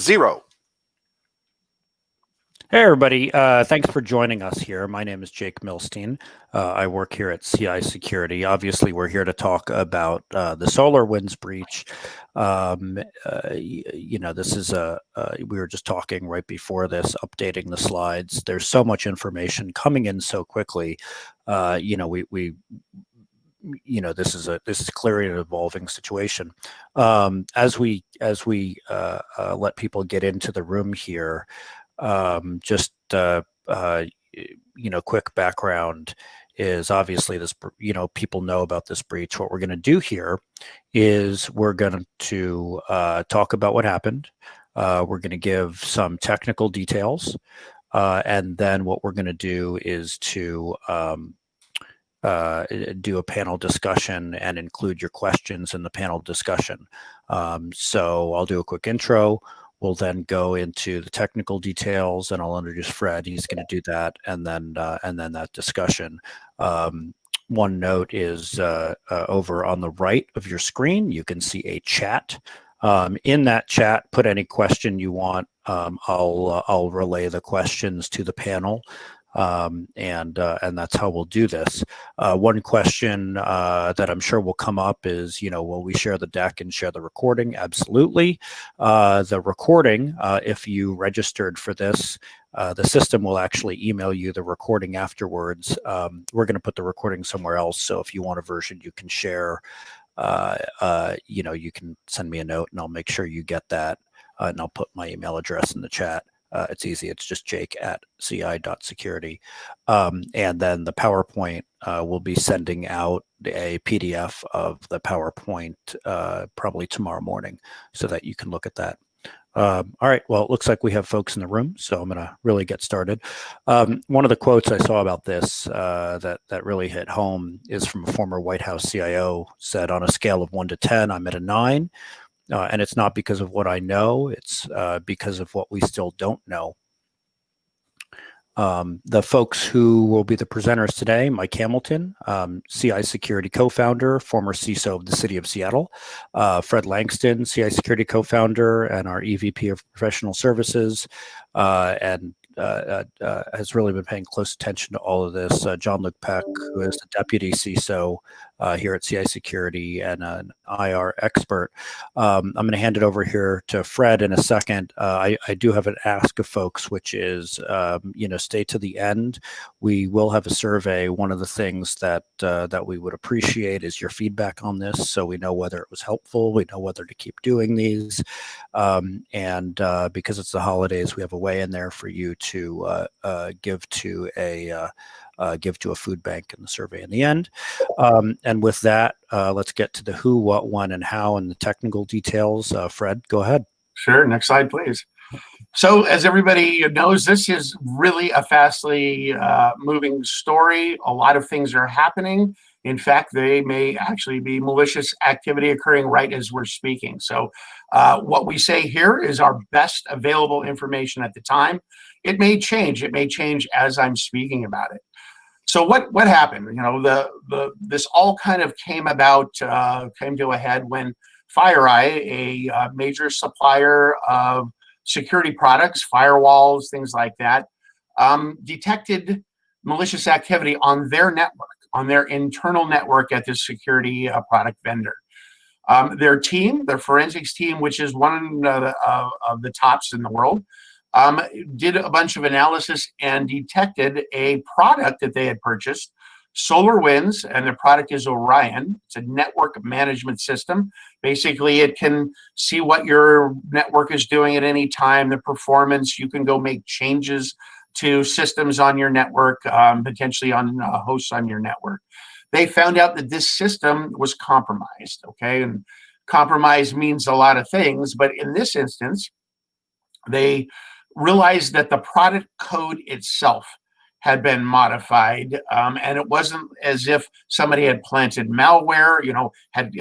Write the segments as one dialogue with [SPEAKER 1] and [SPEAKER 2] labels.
[SPEAKER 1] 0.
[SPEAKER 2] Hey, everybody. Thanks for joining us here. My name is Jake Milstein. I work here at CI Security. Obviously, we're here to talk about the SolarWinds breach. This is we were just talking right before this, updating the slides. There's so much information coming in so quickly. This is clearly an evolving situation. As we let people get into the room here, quick background is obviously this, people know about this breach. What we're going to do here is we're going to talk about what happened. We're going to give some technical details. And then what we're going to do is to do a panel discussion and include your questions in the panel discussion. So I'll do a quick intro. We'll then go into the technical details, and I'll introduce Fred. He's going to do that, and then that discussion. One note is over on the right of your screen, you can see a chat. In that chat, put any question you want. I'll relay the questions to the panel. And that's how we'll do this. One question that I'm sure will come up is, will we share the deck and share the recording? Absolutely. The recording, if you registered for this, the system will actually email you the recording afterwards. We're going to put the recording somewhere else. So if you want a version you can share, you can send me a note and I'll make sure you get that. And I'll put my email address in the chat. It's easy. It's just jake@ci.security. And then the PowerPoint, will be sending out a PDF of the PowerPoint probably tomorrow morning so that you can look at that. All right. Well, it looks like we have folks in the room, so I'm going to really get started. One of the quotes I saw about this that really hit home is from a former White House CIO, said, on a scale of 1 to 10, I'm at a 9. And it's not because of what I know, it's because of what we still don't know. The folks who will be the presenters today: Mike Hamilton, CI Security co-founder, former CISO of the city of Seattle; Fred Langston, CI Security co-founder and our EVP of Professional Services, and has really been paying close attention to all of this. John Luke Peck, who is the deputy CISO here at CI Security and an IR expert. I'm going to hand it over here to Fred in a second. I do have an ask of folks, which is, stay to the end. We will have a survey. One of the things that we would appreciate is your feedback on this, so we know whether it was helpful, we know whether to keep doing these, and because it's the holidays, we have a way in there for you to give to a food bank in the survey in the end. And with that, let's get to the who, what, when, and how, and the technical details. Fred, go ahead.
[SPEAKER 3] Sure. Next slide, please. So as everybody knows, this is really a fastly moving story. A lot of things are happening. In fact, they may actually be malicious activity occurring right as we're speaking. So what we say here is our best available information at the time. It may change. It may change as I'm speaking about it. So what happened? This all kind of came to a head when FireEye, a major supplier of security products, firewalls, things like that, detected malicious activity on their network, on their internal network at this security product vendor. Their team, their forensics team, which is one of the tops in the world, did a bunch of analysis and detected a product that they had purchased, SolarWinds, and the product is Orion. It's a network management system. Basically, it can see what your network is doing at any time, the performance. You can go make changes to systems on your network, potentially on hosts on your network. They found out that this system was compromised, okay? And compromise means a lot of things, but in this instance, they realized that the product code itself had been modified, and it wasn't as if somebody had planted malware, had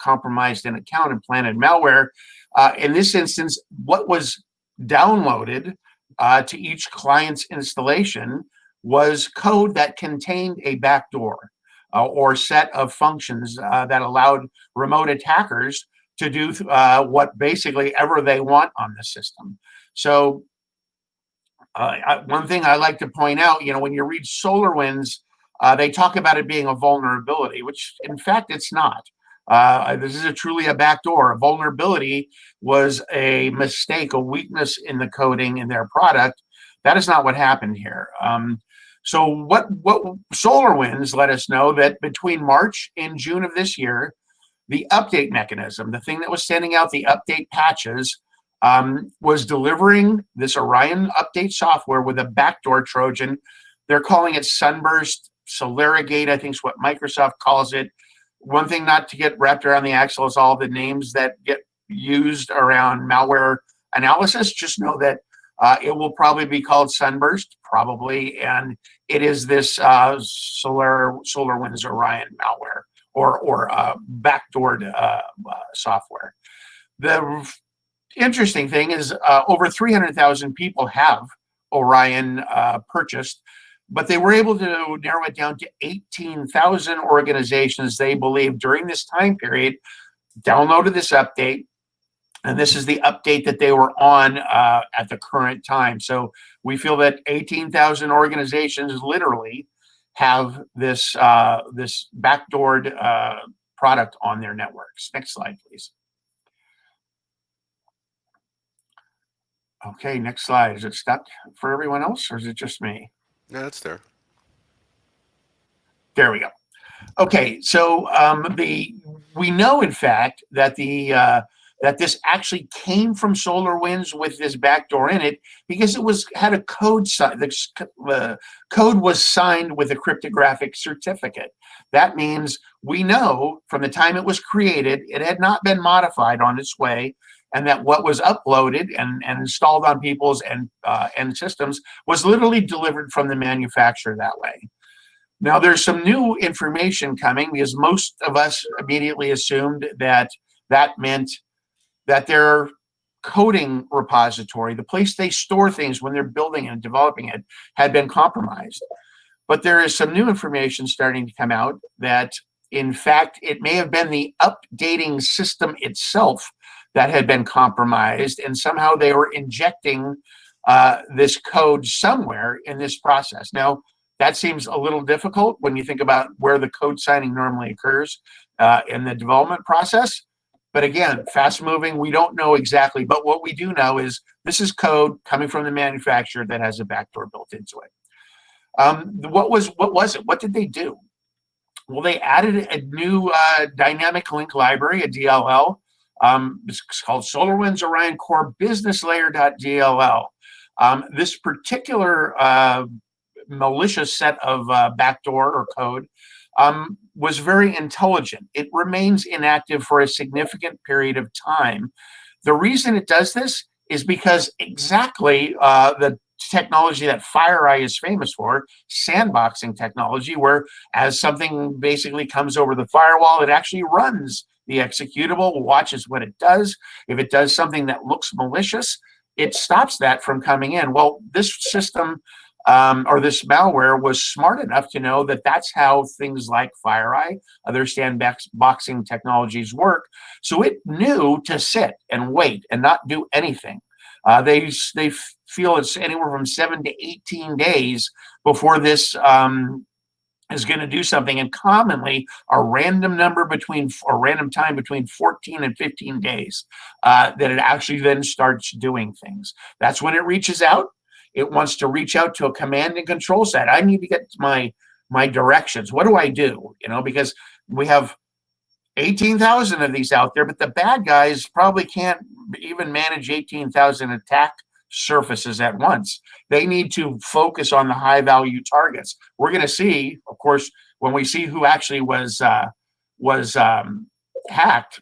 [SPEAKER 3] compromised an account and planted malware. In this instance, what was downloaded to each client's installation was code that contained a backdoor or set of functions that allowed remote attackers to do what basically ever they want on the system. So one thing I like to point out, when you read SolarWinds, they talk about it being a vulnerability, which in fact it's not. This is truly a backdoor. A vulnerability was a mistake, a weakness in the coding in their product. That is not what happened here. So what SolarWinds let us know that between March and June of this year, the update mechanism, the thing that was sending out the update patches, was delivering this Orion update software with a backdoor Trojan. They're calling it Sunburst, SolarGate, I think is what Microsoft calls it. One thing not to get wrapped around the axle is all the names that get used around malware analysis. Just know that it will probably be called Sunburst, probably, and it is this SolarWinds Orion malware or backdoored software. The interesting thing is over 300,000 people have Orion purchased, but they were able to narrow it down to 18,000 organizations, they believe, during this time period, downloaded this update. And this is the update that they were on at the current time. So we feel that 18,000 organizations literally have this this backdoored product on their networks. Next slide, please. Okay, next slide. Is it stuck for everyone else, or is it just me?
[SPEAKER 1] No, that's there.
[SPEAKER 3] There we go. Okay, so we know, in fact, that that this actually came from SolarWinds with this backdoor in it, because it had a code signed. The code was signed with a cryptographic certificate. That means we know from the time it was created, it had not been modified on its way, and that what was uploaded and installed on people's end systems was literally delivered from the manufacturer that way. Now, there's some new information coming, because most of us immediately assumed that that meant that their coding repository, the place they store things when they're building and developing it, had been compromised. But there is some new information starting to come out that, in fact, it may have been the updating system itself that had been compromised, and somehow they were injecting this code somewhere in this process. Now, that seems a little difficult when you think about where the code signing normally occurs in the development process. But again, fast moving, we don't know exactly. But what we do know is this is code coming from the manufacturer that has a backdoor built into it. What was it? What did they do? Well, they added a new dynamic link library, a DLL. It's called SolarWinds Orion Core Business Layer.dll. This particular malicious set of backdoor or code was very intelligent. It remains inactive for a significant period of time. The reason it does this is because exactly the technology that FireEye is famous for, sandboxing technology, where as something basically comes over the firewall, it actually runs the executable, watches what it does. If it does something that looks malicious, it stops that from coming in. Well, this system or this malware was smart enough to know that that's how things like FireEye, other sandboxing technologies work. So it knew to sit and wait and not do anything. They feel it's anywhere from 7 to 18 days before this is going to do something, and commonly a random time between 14 and 15 days that it actually then starts doing things. That's when it reaches out. It wants to reach out to a command and control set. I need to get my directions. What do I do? Because we have 18,000 of these out there, but the bad guys probably can't even manage 18,000 attack surfaces at once. They need to focus on the high value targets. We're going to see, of course, when we see who actually was hacked,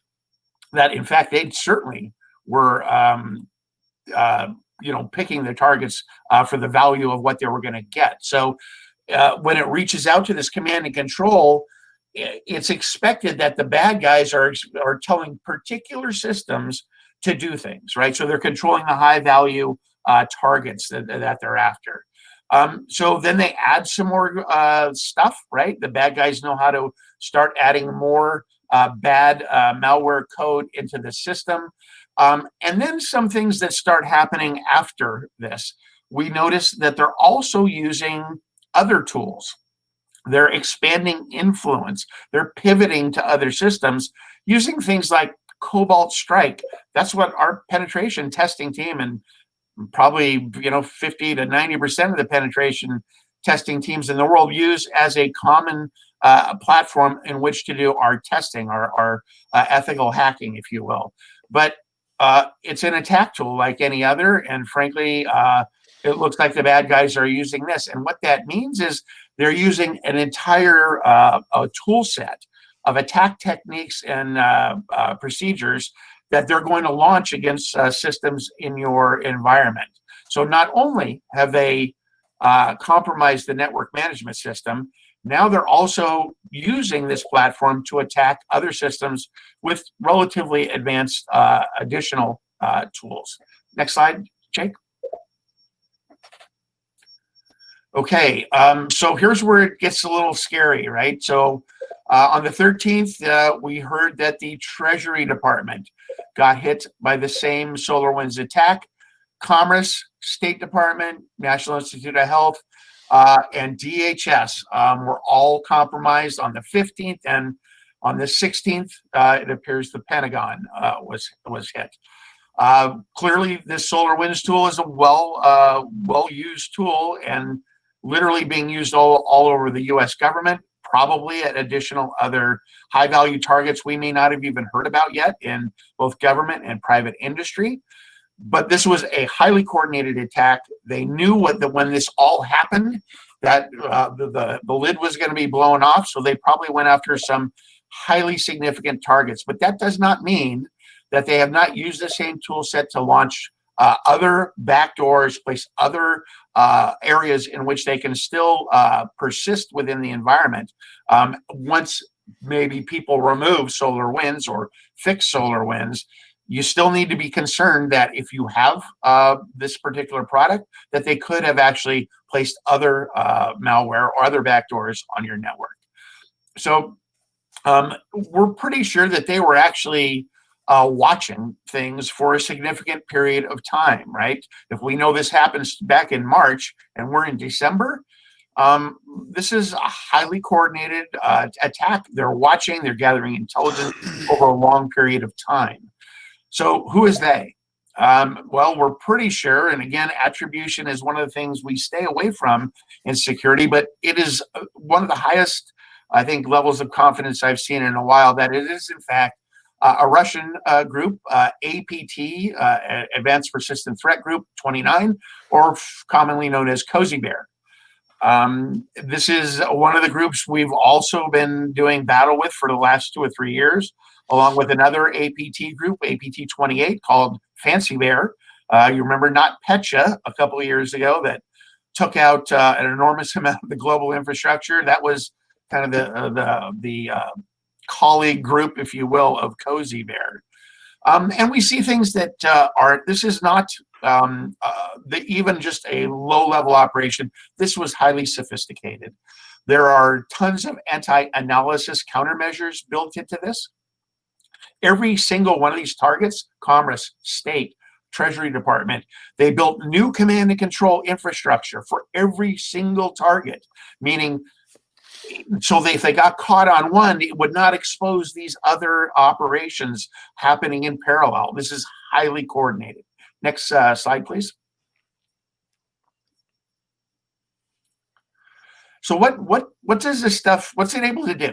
[SPEAKER 3] that in fact they certainly were picking their targets for the value of what they were going to get. So when it reaches out to this command and control, it's expected that the bad guys are telling particular systems to do things, right? So they're controlling the high value targets that they're after. So then they add some more stuff, right? The bad guys know how to start adding more bad malware code into the system. And then some things that start happening after this. We notice that they're also using other tools. They're expanding influence. They're pivoting to other systems using things like Cobalt Strike. That's what our penetration testing team, and probably 50 to 90% of the penetration testing teams in the world, use as a common platform in which to do our testing, our ethical hacking, if you will. But it's an attack tool like any other, and frankly, it looks like the bad guys are using this. And what that means is they're using an entire tool set of attack techniques and procedures that they're going to launch against systems in your environment. So not only have they compromised the network management system, now they're also using this platform to attack other systems with relatively advanced additional tools. Next slide, Jake. Okay, so here's where it gets a little scary, right? So on the 13th, we heard that the Treasury Department got hit by the same SolarWinds attack. Commerce, State Department, National Institute of Health, and DHS were all compromised on the 15th, and on the 16th, it appears the Pentagon was hit. Clearly, this SolarWinds tool is a well-used tool and literally being used all over the U.S. government, probably at additional other high-value targets we may not have even heard about yet in both government and private industry. But this was a highly coordinated attack. They knew when this all happened, that the lid was going to be blown off, so they probably went after some highly significant targets. But that does not mean that they have not used the same tool set to launch other backdoors, place other areas in which they can still persist within the environment. Once maybe people remove SolarWinds or fix SolarWinds, you still need to be concerned that if you have this particular product, that they could have actually placed other malware or other backdoors on your network. So we're pretty sure that they were actually watching things for a significant period of time, right? If we know this happens back in March and we're in December, this is a highly coordinated attack. They're watching, they're gathering intelligence over a long period of time. So who is they? Well, we're pretty sure, and again, attribution is one of the things we stay away from in security, but it is one of the highest, I think, levels of confidence I've seen in a while that it is, in fact, a Russian group, APT, Advanced Persistent Threat Group 29, or commonly known as Cozy Bear. This is one of the groups we've also been doing battle with for the last 2 or 3 years, along with another APT group, APT 28, called Fancy Bear. You remember NotPetya a couple of years ago that took out an enormous amount of the global infrastructure. That was kind of the colleague group, if you will, of Cozy Bear. And we see things that this is not even just a low-level operation. This was highly sophisticated. There are tons of anti-analysis countermeasures built into this. Every single one of these targets, Commerce, State, Treasury Department, they built new command and control infrastructure for every single target, meaning so if they got caught on one, it would not expose these other operations happening in parallel. This is highly coordinated. Next slide, please. So what does this stuff, what's it able to do?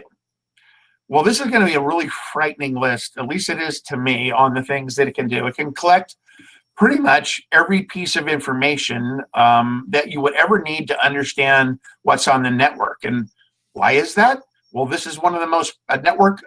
[SPEAKER 3] Well, this is going to be a really frightening list, at least it is to me, on the things that it can do. It can collect pretty much every piece of information that you would ever need to understand what's on the network. And why is that? Well, this is one of the most, network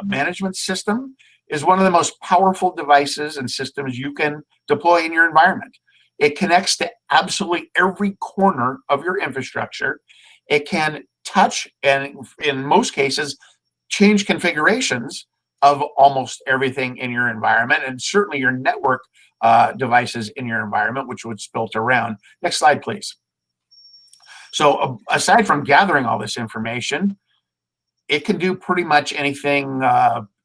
[SPEAKER 3] management system is one of the most powerful devices and systems you can deploy in your environment. It connects to absolutely every corner of your infrastructure. It can touch, and in most cases, change configurations of almost everything in your environment, and certainly your network devices in your environment, which it's built around. Next slide, please. So aside from gathering all this information, it can do pretty much anything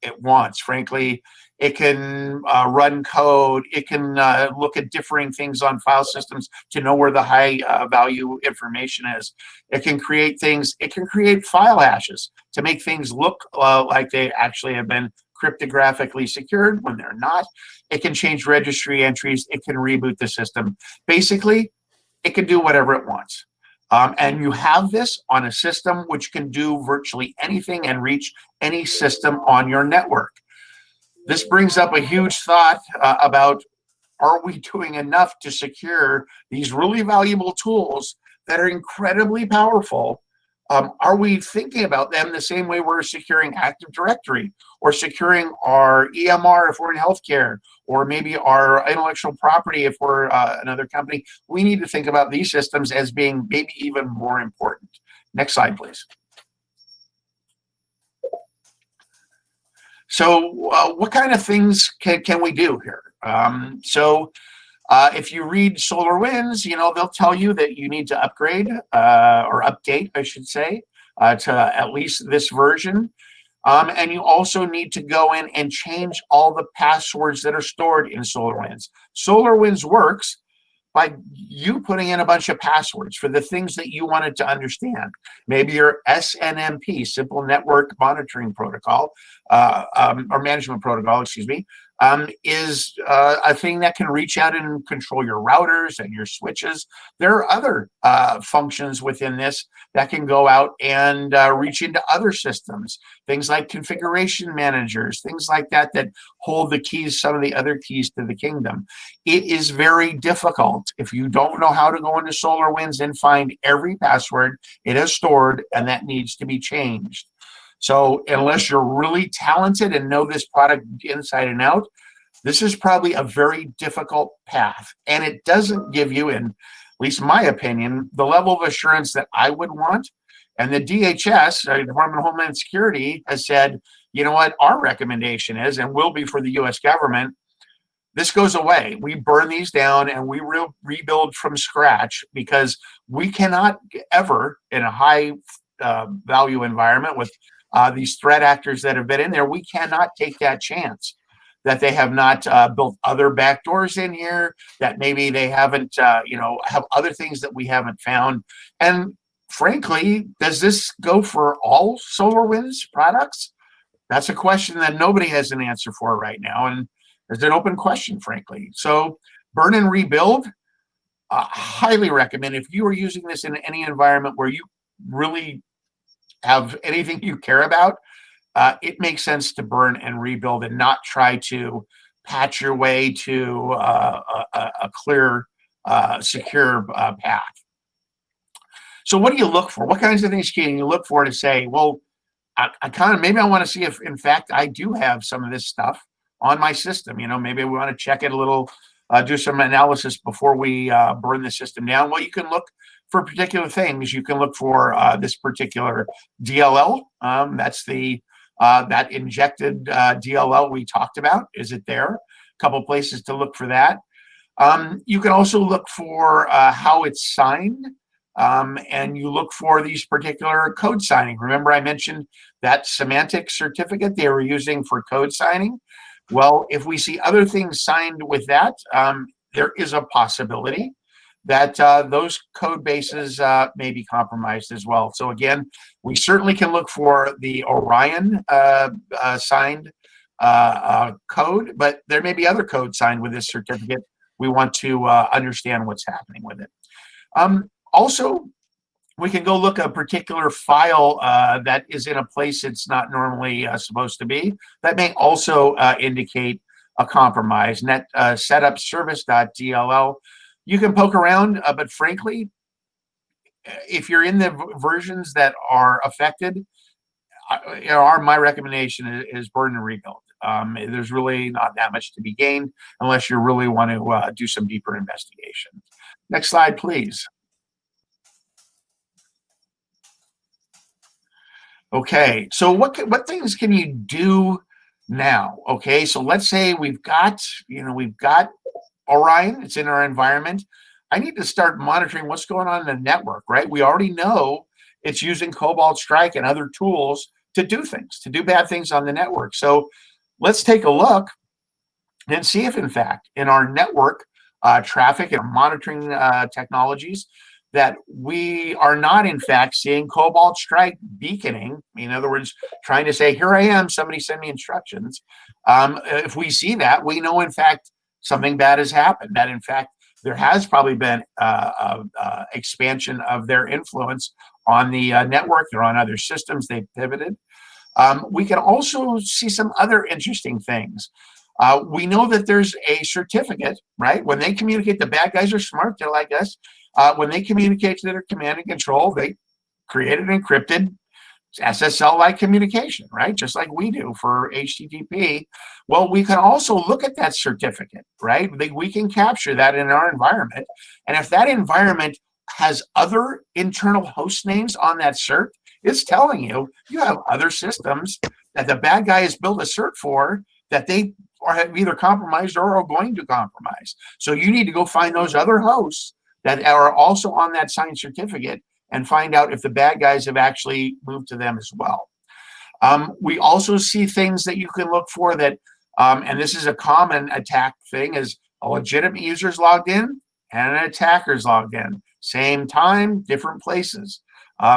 [SPEAKER 3] it wants. Frankly, it can run code. It can look at differing things on file systems to know where the high value information is. It can create things. It can create file hashes to make things look like they actually have been cryptographically secured when they're not. It can change registry entries. It can reboot the system. Basically, it can do whatever it wants. And you have this on a system which can do virtually anything and reach any system on your network. This brings up a huge thought about, are we doing enough to secure these really valuable tools that are incredibly powerful? Are we thinking about them the same way we're securing Active Directory or securing our EMR if we're in healthcare, or maybe our intellectual property if we're another company? We need to think about these systems as being maybe even more important. Next slide, please. So what kind of things can we do here? If you read SolarWinds, they'll tell you that you need to upgrade or update, I should say, to at least this version. And you also need to go in and change all the passwords that are stored in SolarWinds. SolarWinds works by you putting in a bunch of passwords for the things that you wanted to understand. Maybe your SNMP, Simple Network Monitoring Protocol, or Management Protocol, excuse me, is a thing that can reach out and control your routers and your switches. There are other functions within this that can go out and reach into other systems, things like configuration managers, things like that hold the keys, some of the other keys to the kingdom. It is very difficult if you don't know how to go into SolarWinds and find every password it has stored, and that needs to be changed. So unless you're really talented and know this product inside and out, this is probably a very difficult path. And it doesn't give you, in at least my opinion, the level of assurance that I would want. And the DHS, Department of Homeland Security, has said, you know what, our recommendation is, and will be for the US government, this goes away. We burn these down and we rebuild from scratch, because we cannot ever, in a high value environment with these threat actors that have been in there, we cannot take that chance that they have not built other backdoors in here, that maybe they haven't, have other things that we haven't found. And frankly, does this go for all SolarWinds products? That's a question that nobody has an answer for right now. And it's an open question, frankly. So burn and rebuild, highly recommend. If you are using this in any environment where you really have anything you care about, it makes sense to burn and rebuild and not try to patch your way to a clear, secure path. So what do you look for? What kinds of things can you look for to say, well, maybe I want to see if, in fact, I do have some of this stuff on my system. Maybe we want to check it a little, do some analysis before we burn the system down. Well, you can look for particular things. You can look for this particular DLL. That's the that injected DLL we talked about. Is it there? A couple places to look for that. You can also look for how it's signed. And you look for these particular code signing. Remember, I mentioned that semantic certificate they were using for code signing. Well, if we see other things signed with that, there is a possibility that those code bases may be compromised as well. So again, we certainly can look for the Orion signed code, but there may be other code signed with this certificate. We want to understand what's happening with it. Also, we can go look at a particular file that is in a place it's not normally supposed to be. That may also indicate a compromise. Net setup service.dll. You can poke around, but frankly, if you're in the versions that are affected, my recommendation is burn and rebuild. There's really not that much to be gained unless you really want to do some deeper investigation. Next slide, please. Okay, so what things can you do now? Okay, so let's say we've got Orion, it's in our environment. I need to start monitoring what's going on in the network, right? We already know it's using Cobalt Strike and other tools to do things, to do bad things on the network. So let's take a look and see if, in fact, in our network traffic and monitoring technologies, that we are not, in fact, seeing Cobalt Strike beaconing. In other words, trying to say, here I am, somebody send me instructions. If we see that, we know, in fact, something bad has happened, that, in fact, there has probably been expansion of their influence on the network or on other systems. They've pivoted. We can also see some other interesting things. We know that there's a certificate, right? When they communicate, the bad guys are smart. They're like us. When they communicate to their command and control, they create an encrypted SSL-like communication, right? Just like we do for HTTP. Well, we can also look at that certificate, right? We can capture that in our environment. And if that environment has other internal host names on that cert, it's telling you have other systems that the bad guy has built a cert for that they have either compromised or are going to compromise. So you need to go find those other hosts that are also on that signed certificate and find out if the bad guys have actually moved to them as well. We also see things that you can look for that, and this is a common attack thing, is a legitimate user's logged in and an attacker's logged in. Same time, different places.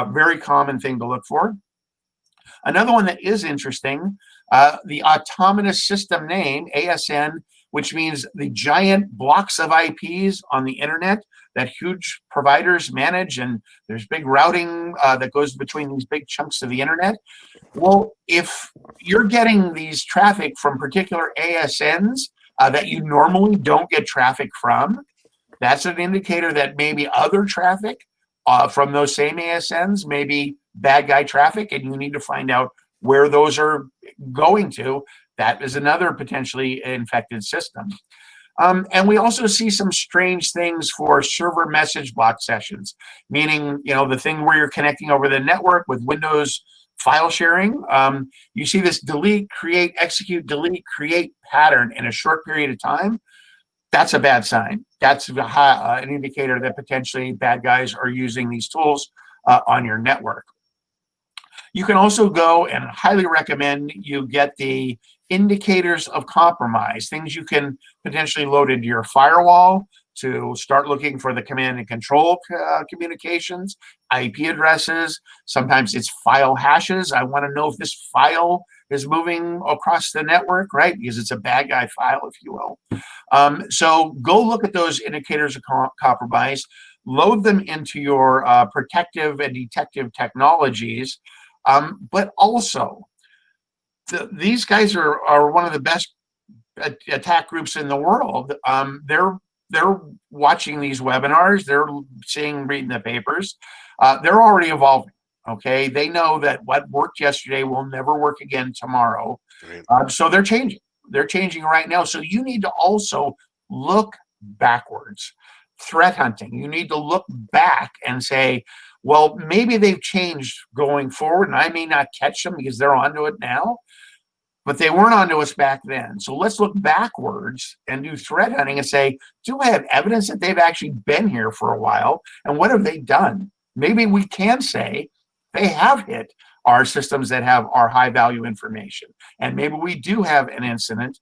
[SPEAKER 3] Very common thing to look for. Another one that is interesting, the autonomous system name, ASN, which means the giant blocks of IPs on the internet that huge providers manage, and there's big routing that goes between these big chunks of the internet. Well, if you're getting these traffic from particular ASNs that you normally don't get traffic from, that's an indicator that maybe other traffic from those same ASNs may be bad guy traffic, and you need to find out where those are going to. That is another potentially infected system. And we also see some strange things for server message block sessions, meaning, the thing where you're connecting over the network with Windows file sharing. You see this delete, create, execute, delete, create pattern in a short period of time. That's a bad sign. That's an indicator that potentially bad guys are using these tools on your network. You can also go, and highly recommend you get the indicators of compromise, things you can potentially load into your firewall to start looking for the command and control communications, IP addresses. Sometimes it's file hashes. I want to know if this file is moving across the network, right? Because it's a bad guy file, if you will. So go look at those indicators of compromise, load them into your protective and detective technologies. But also, these guys are one of the best attack groups in the world. They're watching these webinars. They're reading the papers. They're already evolving. Okay, they know that what worked yesterday will never work again tomorrow. Right. So they're changing. They're changing right now. So you need to also look backwards. Threat hunting. You need to look back and say, well, maybe they've changed going forward, and I may not catch them because they're onto it now, but they weren't onto us back then. So let's look backwards and do threat hunting and say, do I have evidence that they've actually been here for a while? And what have they done? Maybe we can say they have hit our systems that have our high value information. And maybe we do have an incident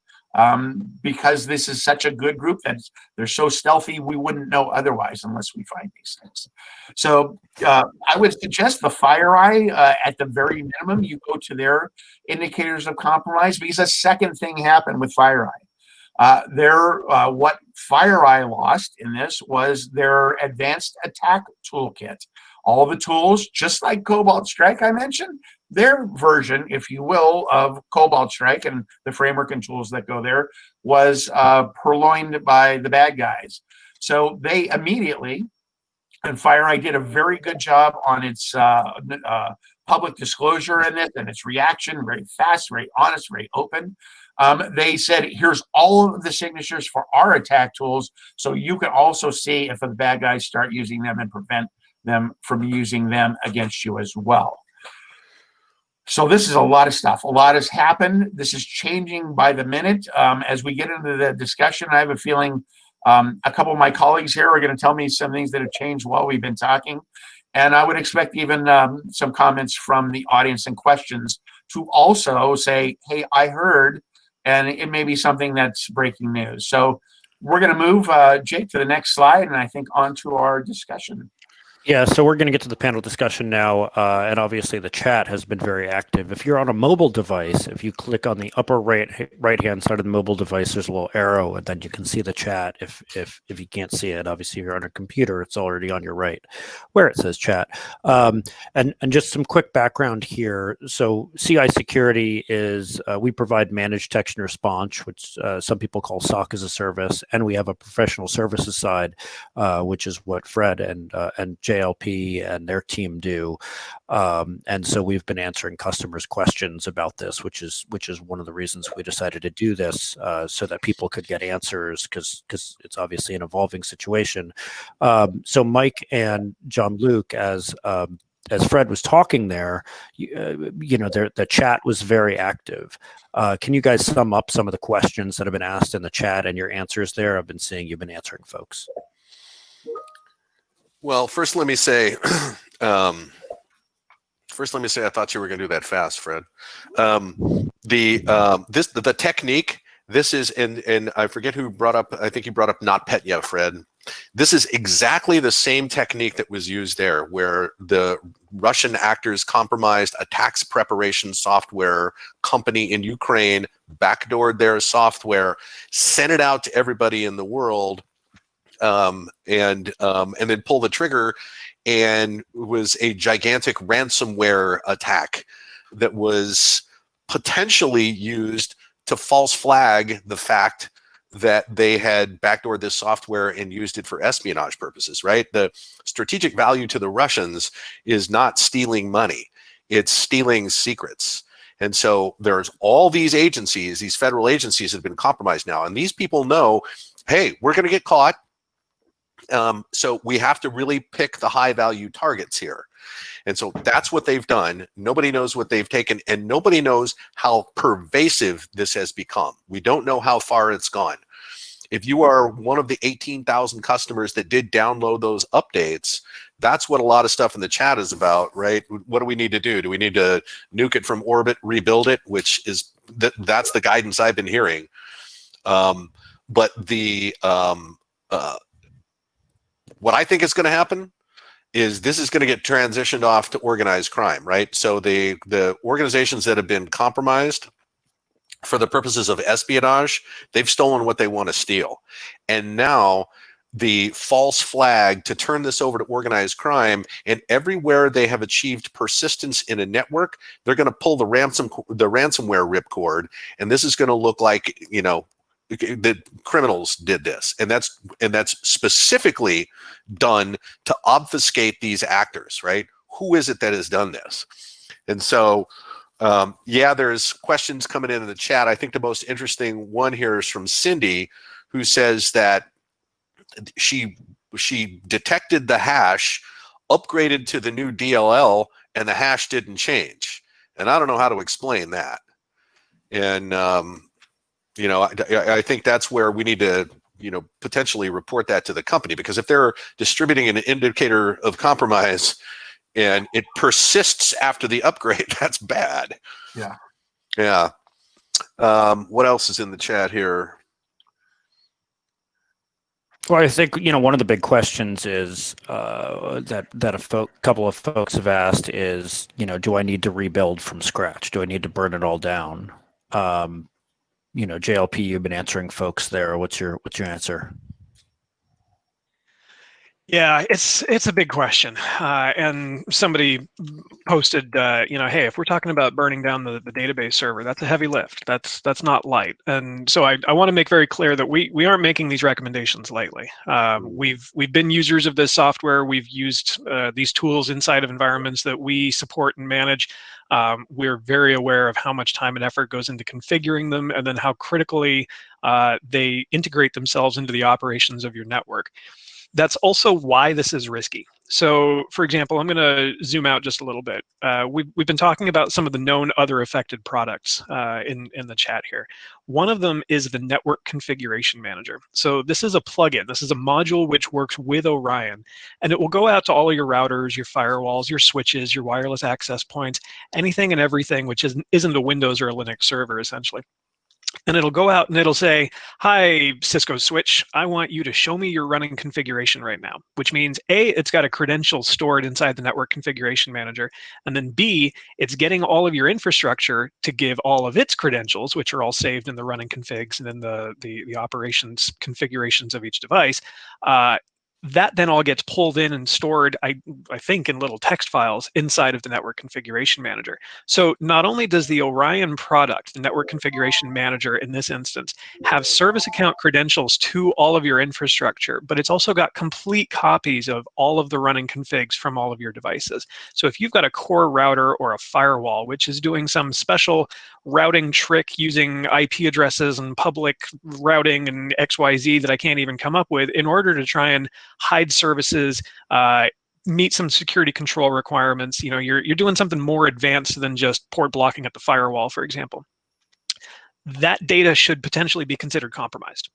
[SPEAKER 3] because this is such a good group that they're so stealthy, we wouldn't know otherwise unless we find these things. So I would suggest the FireEye, at the very minimum, you go to their indicators of compromise, because a second thing happened with FireEye. What FireEye lost in this was their advanced attack toolkit. All the tools, just like Cobalt Strike I mentioned, their version, if you will, of Cobalt Strike and the framework and tools that go there was purloined by the bad guys. So they immediately, and FireEye did a very good job on its public disclosure in it and its reaction, very fast, very honest, very open. They said, here's all of the signatures for our attack tools, so you can also see if the bad guys start using them and prevent them from using them against you as well. So this is a lot of stuff. A lot has happened. This is changing by the minute. As we get into the discussion, I have a feeling a couple of my colleagues here are going to tell me some things that have changed while we've been talking. And I would expect even some comments from the audience and questions to also say, hey, I heard, and it may be something that's breaking news. So we're going to move, Jake, to the next slide, and I think on to our discussion.
[SPEAKER 2] Yeah, so we're going to get to the panel discussion now, and obviously the chat has been very active. If you're on a mobile device, if you click on the upper right-hand side of the mobile device, there's a little arrow, and then you can see the chat. If you can't see it, obviously if you're on a computer, it's already on your right, where it says chat. And just some quick background here. So CI Security is we provide managed detection response, which some people call SOC as a service, and we have a professional services side, which is what Fred and JLP and their team do, and so we've been answering customers' questions about this, which is one of the reasons we decided to do this, so that people could get answers, because it's obviously an evolving situation. So Mike and Jean-Luc, as Fred was talking there, the chat was very active. Can you guys sum up some of the questions that have been asked in the chat and your answers there? I've been seeing you've been answering folks.
[SPEAKER 1] Well, first let me say, I thought you were going to do that fast, Fred. The technique. This is, and I forget who brought up. I think you brought up NotPetya, Fred. This is exactly the same technique that was used there, where the Russian actors compromised a tax preparation software company in Ukraine, backdoored their software, sent it out to everybody in the world. And then pull the trigger, and it was a gigantic ransomware attack that was potentially used to false flag the fact that they had backdoored this software and used it for espionage purposes, right? The strategic value to the Russians is not stealing money, it's stealing secrets. And so there's all these agencies, these federal agencies that have been compromised now, and these people know, hey, we're going to get caught. So we have to really pick the high value targets here. And so that's what they've done. Nobody knows what they've taken, and nobody knows how pervasive this has become. We don't know how far it's gone. If you are one of the 18,000 customers that did download those updates, that's what a lot of stuff in the chat is about, right? What do we need to do? Do we need to nuke it from orbit, rebuild it? Which is, that's the guidance I've been hearing. But what I think is going to happen is this is going to get transitioned off to organized crime, right? So the organizations that have been compromised for the purposes of espionage, they've stolen what they want to steal. And now the false flag to turn this over to organized crime, and everywhere they have achieved persistence in a network, they're going to pull the ransomware ripcord, and this is going to look like, the criminals did this, and that's specifically done to obfuscate these actors, right? Who is it that has done this? And so, yeah, there's questions coming in the chat. I think the most interesting one here is from Cindy, who says that she detected the hash, upgraded to the new DLL, and the hash didn't change. And I don't know how to explain that. And I think that's where we need to, potentially report that to the company, because if they're distributing an indicator of compromise and it persists after the upgrade, that's bad.
[SPEAKER 3] Yeah.
[SPEAKER 1] Yeah. What else is in the chat here?
[SPEAKER 2] Well, I think one of the big questions is that couple of folks have asked is, do I need to rebuild from scratch? Do I need to burn it all down? JLP, you've been answering folks there. What's your answer?
[SPEAKER 4] Yeah, it's a big question, and somebody posted, hey, if we're talking about burning down the database server, that's a heavy lift. That's not light. And so I want to make very clear that we aren't making these recommendations lightly. We've been users of this software. We've used these tools inside of environments that we support and manage. We're very aware of how much time and effort goes into configuring them, and then how critically they integrate themselves into the operations of your network. That's also why this is risky. So, for example, I'm going to zoom out just a little bit. We've been talking about some of the known other affected products in the chat here. One of them is the Network Configuration Manager. So this is a plugin. This is a module which works with Orion, and it will go out to all of your routers, your firewalls, your switches, your wireless access points, anything and everything which isn't a Windows or a Linux server, essentially. And it'll go out and it'll say, hi, Cisco switch, I want you to show me your running configuration right now, which means A, it's got a credential stored inside the Network Configuration Manager, and then B, it's getting all of your infrastructure to give all of its credentials, which are all saved in the running configs and in the operations configurations of each device. That then all gets pulled in and stored, I think, in little text files inside of the Network Configuration Manager. So not only does the Orion product, the Network Configuration Manager in this instance, have service account credentials to all of your infrastructure, but it's also got complete copies of all of the running configs from all of your devices. So if you've got a core router or a firewall, which is doing some special routing trick using IP addresses and public routing and XYZ that I can't even come up with in order to try and hide services, meet some security control requirements. You know, you're doing something more advanced than just port blocking at the firewall, for example. That data should potentially be considered compromised.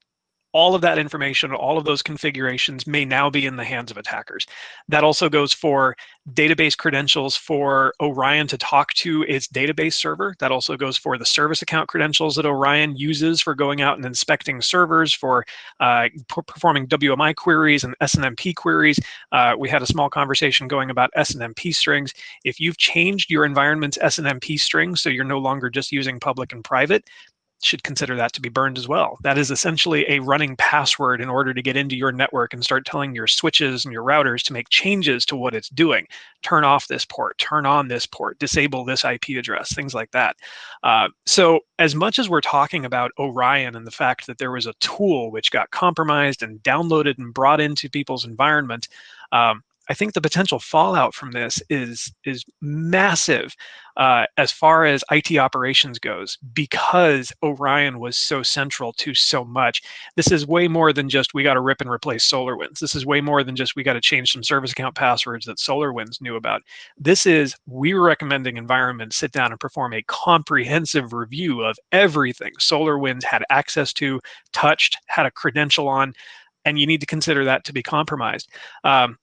[SPEAKER 4] All of that information, all of those configurations may now be in the hands of attackers. That also goes for database credentials for Orion to talk to its database server. That also goes for the service account credentials that Orion uses for going out and inspecting servers, for performing WMI queries and SNMP queries. We had a small conversation going about SNMP strings. If you've changed your environment's SNMP strings, so you're no longer just using public and private, should consider that to be burned as well. That is essentially a running password in order to get into your network and start telling your switches and your routers to make changes to what it's doing. Turn off this port, turn on this port, disable this IP address, things like that. So as much as we're talking about Orion and the fact that there was a tool which got compromised and downloaded and brought into people's environment, I think the potential fallout from this is massive as far as IT operations goes, because Orion was so central to so much. This is way more than just we got to rip and replace SolarWinds. This is way more than just we got to change some service account passwords that SolarWinds knew about. This is we were recommending environments sit down and perform a comprehensive review of everything SolarWinds had access to, touched, had a credential on, and you need to consider that to be compromised.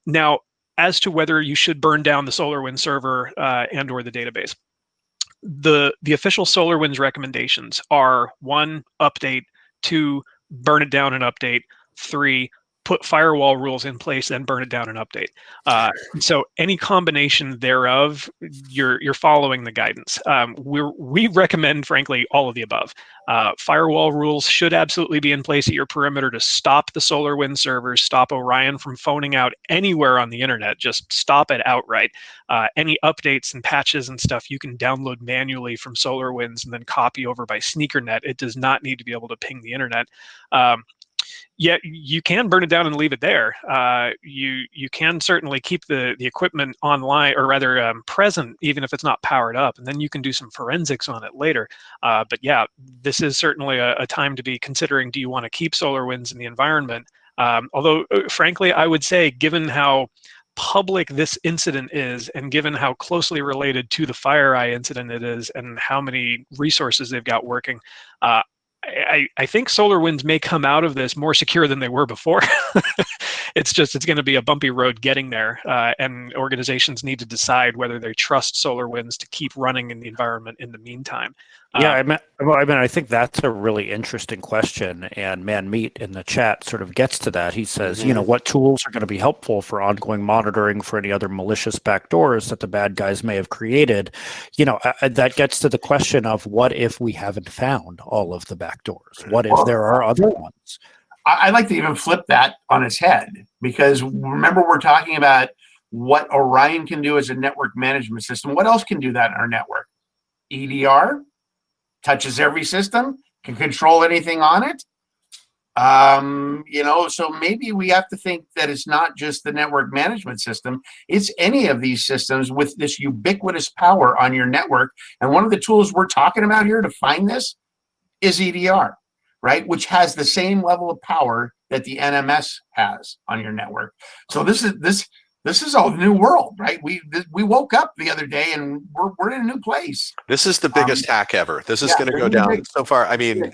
[SPEAKER 4] Now, as to whether you should burn down the SolarWinds server and or the database, the official SolarWinds recommendations are 1, update, 2, burn it down and update, 3, put firewall rules in place, then burn it down and update. So any combination thereof, you're following the guidance. We recommend, frankly, all of the above. Firewall rules should absolutely be in place at your perimeter to stop the SolarWinds servers, stop Orion from phoning out anywhere on the internet, just stop it outright. Any updates and patches and stuff you can download manually from SolarWinds and then copy over by SneakerNet. It does not need to be able to ping the internet. Yeah, you can burn it down and leave it there. You can certainly keep the equipment online, or rather present, even if it's not powered up, and then you can do some forensics on it later. But yeah, this is certainly a time to be considering, do you want to keep SolarWinds in the environment? Although, frankly, I would say, given how public this incident is, and given how closely related to the FireEye incident it is, and how many resources they've got working, I think SolarWinds may come out of this more secure than they were before. It's going to be a bumpy road getting there, and organizations need to decide whether they trust SolarWinds to keep running in the environment in the meantime.
[SPEAKER 2] Yeah, I think that's a really interesting question, and Meat in the chat sort of gets to that. He says, what tools are going to be helpful for ongoing monitoring for any other malicious backdoors that the bad guys may have created? That gets to the question of, what if we haven't found all of the backdoors? What if there are other ones?
[SPEAKER 3] I like to even flip that on its head, because remember, we're talking about what Orion can do as a network management system. What else can do that in our network? EDR touches every system, can control anything on it. So maybe we have to think that it's not just the network management system, it's any of these systems with this ubiquitous power on your network. And one of the tools we're talking about here to find this is EDR, right? Which has the same level of power that the NMS has on your network. So this this is a new world, right? We woke up the other day and we're in a new place.
[SPEAKER 1] This is the biggest hack ever. This is
[SPEAKER 3] yeah,
[SPEAKER 1] going to
[SPEAKER 3] this
[SPEAKER 1] go
[SPEAKER 3] is the
[SPEAKER 1] down
[SPEAKER 3] big-
[SPEAKER 1] so far. I mean,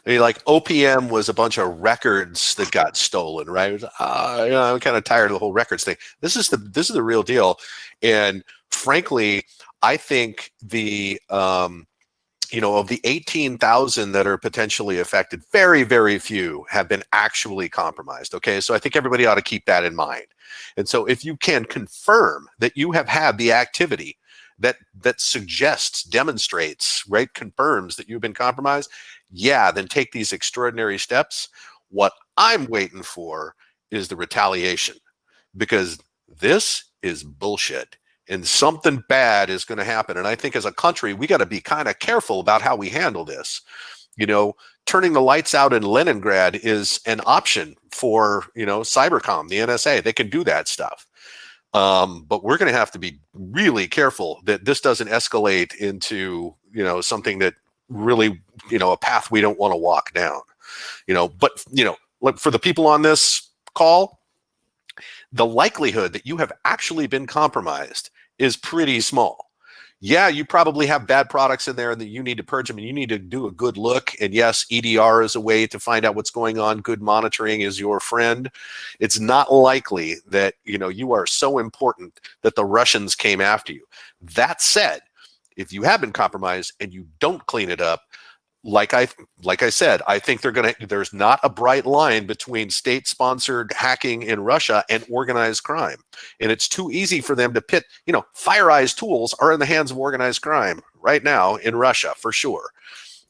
[SPEAKER 1] like OPM was a bunch of records that got stolen, right? It was, I'm kind of tired of the whole records thing. This is the real deal, and frankly, I think the of the 18,000 that are potentially affected, very, very few have been actually compromised. Okay, so I think everybody ought to keep that in mind. And so, if you can confirm that you have had the activity that suggests, demonstrates, right, confirms that you've been compromised, yeah, then take these extraordinary steps. What I'm waiting for is the retaliation, because this is bullshit and something bad is going to happen. And I think as a country, we got to be kind of careful about how we handle this. Turning the lights out in Leningrad is an option for, Cybercom, the NSA. They can do that stuff. But we're going to have to be really careful that this doesn't escalate into, something that really, a path we don't want to walk down. But, look, for the people on this call, the likelihood that you have actually been compromised is pretty small. Yeah, you probably have bad products in there and that you need to purge them and you need to do a good look. And yes, EDR is a way to find out what's going on. Good monitoring is your friend. It's not likely that, you are so important that the Russians came after you. That said, if you have been compromised and you don't clean it up, like I said, I think there's not a bright line between state-sponsored hacking in Russia and organized crime. And it's too easy for them to pit, FireEye's tools are in the hands of organized crime right now in Russia, for sure.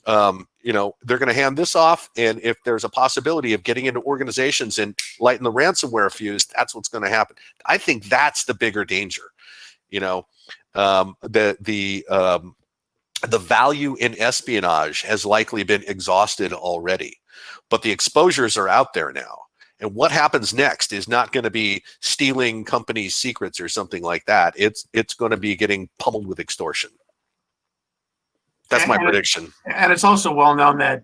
[SPEAKER 1] They're going to hand this off. And if there's a possibility of getting into organizations and lighting the ransomware fuse, that's what's going to happen. I think that's the bigger danger. The value in espionage has likely been exhausted already, but the exposures are out there now. And what happens next is not going to be stealing companies' secrets or something like that. It's going to be getting pummeled with extortion. That's my prediction.
[SPEAKER 3] And it's also well known that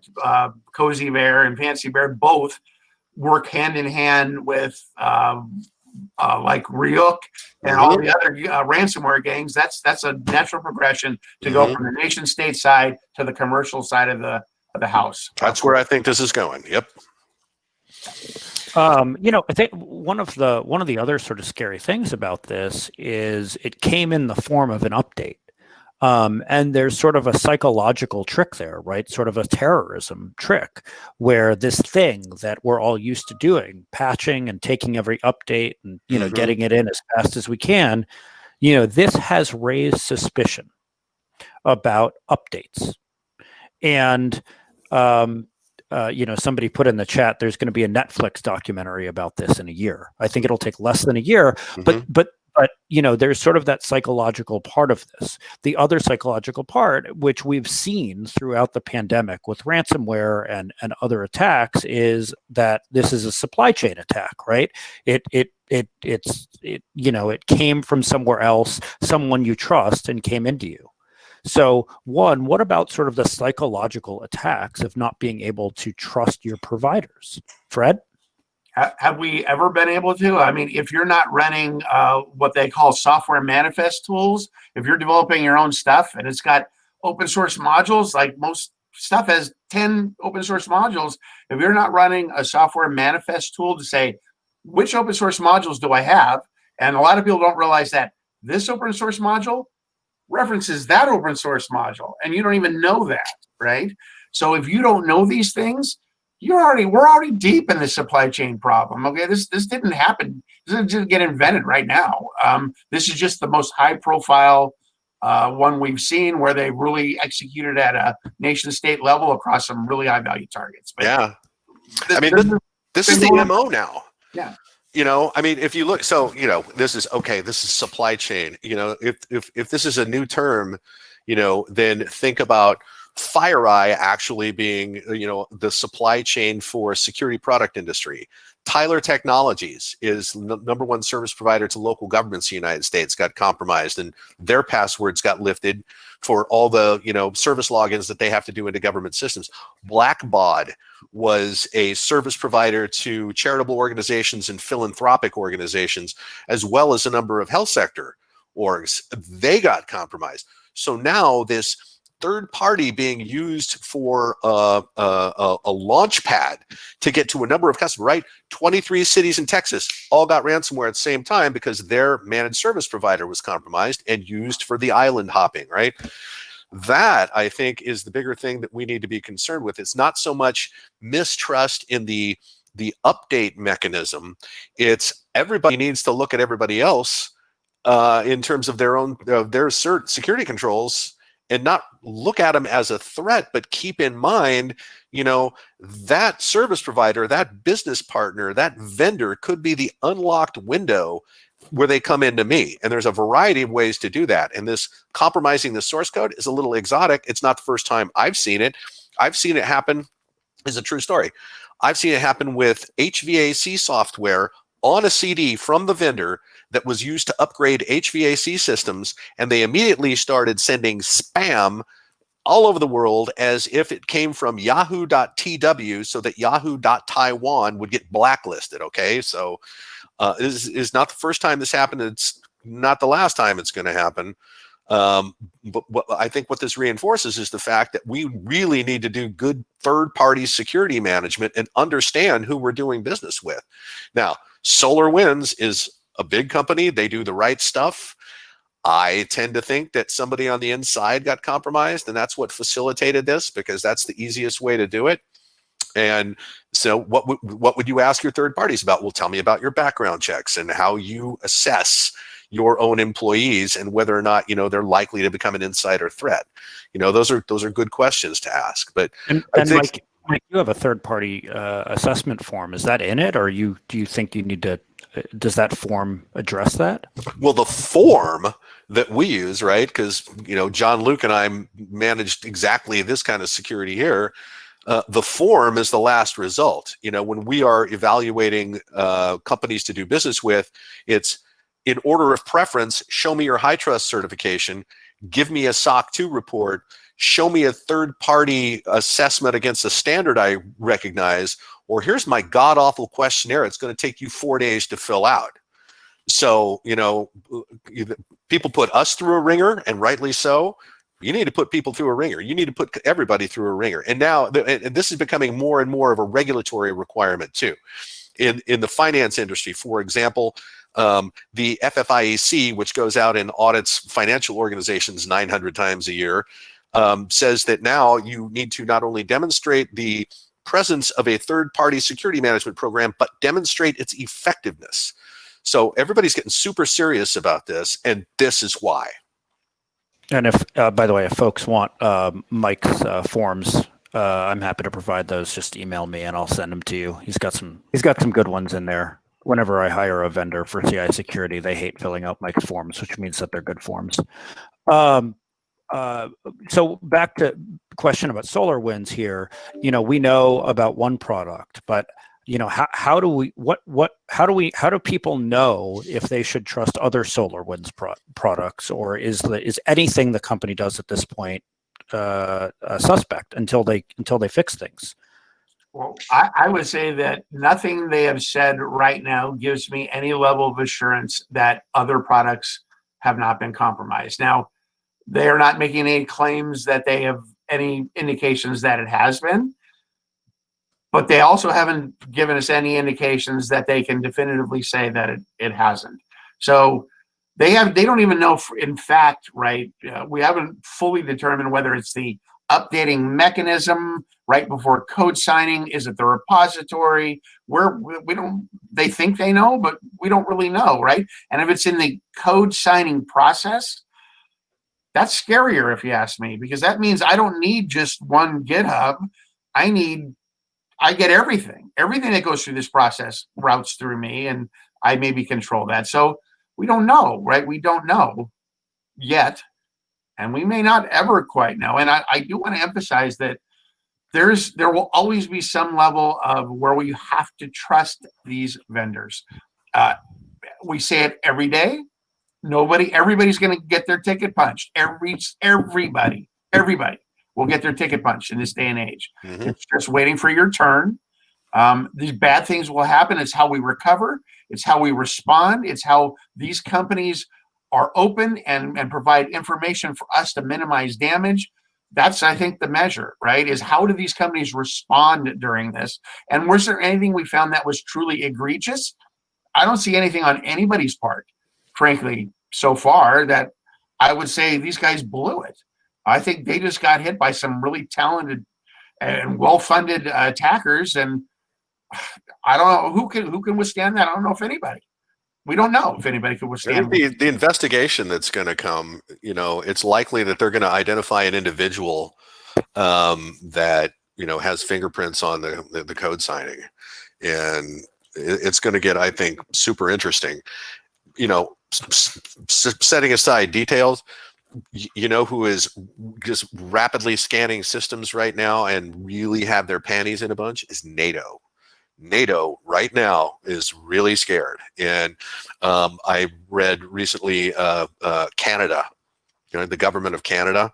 [SPEAKER 3] Cozy Bear and Fancy Bear both work hand in hand with like Ryuk and all the other ransomware gangs. That's a natural progression to go from the nation state side to the commercial side of the house.
[SPEAKER 1] That's where I think this is going. Yep.
[SPEAKER 2] I think one of the other sort of scary things about this is it came in the form of an update. And there's sort of a psychological trick there, right? Sort of a terrorism trick where this thing that we're all used to doing, patching and taking every update and, getting it in as fast as we can, this has raised suspicion about updates. And, somebody put in the chat, there's going to be a Netflix documentary about this in a year. I think it'll take less than a year, but there's sort of that psychological part of this. The other psychological part, which we've seen throughout the pandemic with ransomware and other attacks, is that this is a supply chain attack, right? It came from somewhere else, someone you trust, and came into you. So, one, what about sort of the psychological attacks of not being able to trust your providers? Fred?
[SPEAKER 3] Have we ever been able to? I mean, if you're not running what they call software manifest tools, if you're developing your own stuff and it's got open source modules, like most stuff has 10 open source modules, if you're not running a software manifest tool to say, which open source modules do I have? And a lot of people don't realize that this open source module references that open source module, and you don't even know that, right? So if you don't know these things, we're already deep in the supply chain problem. Okay, this didn't happen. This didn't get invented right now. This is just the most high profile one we've seen where they really executed at a nation state level across some really high value targets. But
[SPEAKER 1] yeah, this is the MO now.
[SPEAKER 3] Yeah.
[SPEAKER 1] If you look, this is supply chain. If this is a new term, then think about FireEye actually being, the supply chain for security product industry. Tyler Technologies is number one service provider to local governments in the United States, got compromised, and their passwords got lifted for all the service logins that they have to do into government systems. Blackbaud was a service provider to charitable organizations and philanthropic organizations, as well as a number of health sector orgs. They got compromised. So now this third party being used for a launch pad to get to a number of customers, right? 23 cities in Texas all got ransomware at the same time because their managed service provider was compromised and used for the island hopping, right? That, I think, is the bigger thing that we need to be concerned with. It's not so much mistrust in the update mechanism. It's everybody needs to look at everybody else in terms of their own their security controls, and not look at them as a threat, but keep in mind, that service provider, that business partner, that vendor could be the unlocked window where they come into me. And there's a variety of ways to do that. And this compromising the source code is a little exotic. It's not the first time I've seen it. I've seen it happen. It's a true story. I've seen it happen with HVAC software on a CD from the vendor that was used to upgrade HVAC systems, and they immediately started sending spam all over the world as if it came from yahoo.tw, so that yahoo.taiwan would get blacklisted. Okay, so this is not the first time this happened. It's not the last time it's going to happen. But I think what this reinforces is the fact that we really need to do good third-party security management and understand who we're doing business with. Now, SolarWinds is a big company. They do the right stuff. I tend to think that somebody on the inside got compromised, and that's what facilitated this, because that's the easiest way to do it. And so what would you ask your third parties about? Well, tell me about your background checks and how you assess your own employees and whether or not, they're likely to become an insider threat. Those are good questions to ask. But I think,
[SPEAKER 2] Mike, you have a third-party assessment form. Is that in it, or do you think you need to? Does that form address that?
[SPEAKER 1] Well, the form that we use, right? Because John Luke and I managed exactly this kind of security here. The form is the last result. When we are evaluating companies to do business with, it's in order of preference. Show me your high trust certification. Give me a SOC 2 report. Show me a third-party assessment against a standard I recognize, or here's my god-awful questionnaire. It's going to take you 4 days to fill out. So, people put us through a ringer, and rightly so. You need to put people through a ringer. You need to put everybody through a ringer. And now, and this is becoming more and more of a regulatory requirement too. In the finance industry, for example, the FFIEC, which goes out and audits financial organizations 900 times a year, says that now you need to not only demonstrate the presence of a third-party security management program, but demonstrate its effectiveness. So everybody's getting super serious about this, and this is why.
[SPEAKER 2] And if, by the way, if folks want Mike's forms, I'm happy to provide those. Just email me and I'll send them to you. He's got some good ones in there. Whenever I hire a vendor for CI security, they hate filling out Mike's forms, which means that they're good forms. So back to the question about SolarWinds here. We know about one product, but how do people know if they should trust other SolarWinds products, or is anything the company does at this point a suspect until they fix things?
[SPEAKER 3] Well, I would say that nothing they have said right now gives me any level of assurance that other products have not been compromised. Now, they are not making any claims that they have any indications that it has been, but they also haven't given us any indications that they can definitively say that it hasn't. So they don't even know, in fact, right? We haven't fully determined whether it's the updating mechanism right before code signing. Is it the repository? We don't. They think they know, but we don't really know, right? And if it's in the code signing process, that's scarier, if you ask me, because that means I don't need just one GitHub. I get everything. Everything that goes through this process routes through me, and I maybe control that. So we don't know, right? We don't know yet. And we may not ever quite know. And I do want to emphasize that there will always be some level of where we have to trust these vendors. We say it every day. Everybody's going to get their ticket punched. Everybody will get their ticket punched in this day and age.
[SPEAKER 1] Mm-hmm.
[SPEAKER 3] It's just waiting for your turn. These bad things will happen. It's how we recover. It's how we respond. It's how these companies are open and provide information for us to minimize damage. That's, I think, the measure, right? Is how do these companies respond during this? And was there anything we found that was truly egregious? I don't see anything on anybody's part, frankly, so far, that I would say these guys blew it. I think they just got hit by some really talented and well-funded attackers, and I don't know who can withstand that. I don't know if anybody. We don't know if anybody could withstand
[SPEAKER 1] the investigation that's going to come. It's likely that they're going to identify an individual that has fingerprints on the code signing, and it's going to get, I think, super interesting. Setting aside details, who is just rapidly scanning systems right now and really have their panties in a bunch is NATO. NATO right now is really scared. And I read recently Canada, the government of Canada.